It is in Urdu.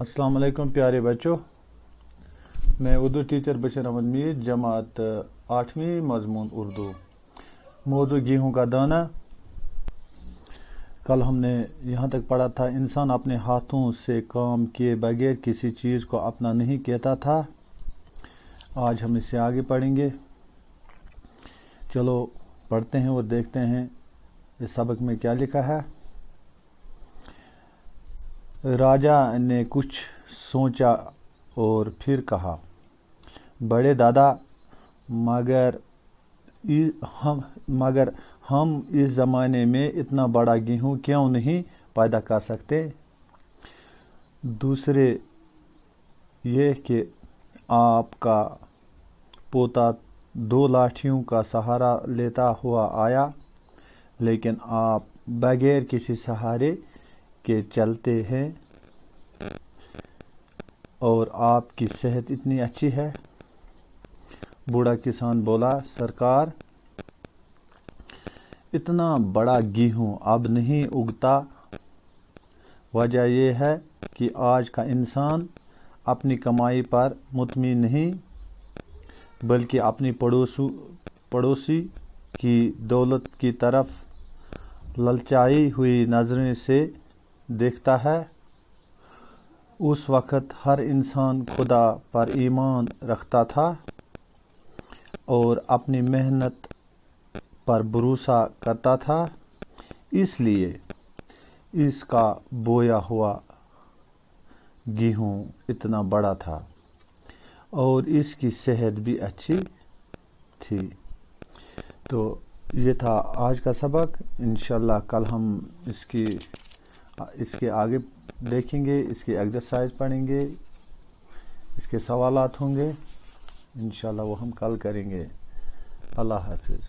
السلام علیکم پیارے بچوں، میں اردو ٹیچر بشیر احمد میر، جماعت 8ویں مضمون اردو، موضوع گیہوں کا دانہ۔ کل ہم نے یہاں تک پڑھا تھا، انسان اپنے ہاتھوں سے کام کیے بغیر کسی چیز کو اپنا نہیں کہتا تھا۔ آج ہم اس سے آگے پڑھیں گے۔ چلو پڑھتے ہیں اور دیکھتے ہیں اس سبق میں کیا لکھا ہے۔ راجا نے کچھ سوچا اور پھر کہا، بڑے دادا، مگر ہم اس زمانے میں اتنا بڑا گیہوں کیوں نہیں پیدا کر سکتے؟ دوسرے یہ کہ آپ کا پوتا 2 لاٹھیوں کا سہارا لیتا ہوا آیا، لیکن آپ بغیر کسی سہارے کے چلتے ہیں اور آپ کی صحت اتنی اچھی ہے۔ بوڑھا کسان بولا، سرکار، اتنا بڑا گیہوں اب نہیں اگتا۔ وجہ یہ ہے کہ آج کا انسان اپنی کمائی پر مطمئن نہیں، بلکہ اپنی پڑوسی کی دولت کی طرف للچائی ہوئی نظروں سے دیکھتا ہے۔ اس وقت ہر انسان خدا پر ایمان رکھتا تھا اور اپنی محنت پر بھروسہ کرتا تھا، اس لیے اس کا بویا ہوا گیہوں اتنا بڑا تھا اور اس کی صحت بھی اچھی تھی۔ تو یہ تھا آج کا سبق۔ انشاءاللہ کل ہم اس کے آگے دیکھیں گے، اس کی ایکسرسائز پڑھیں گے، اس کے سوالات ہوں گے، انشاءاللہ وہ ہم کل کریں گے۔ اللہ حافظ۔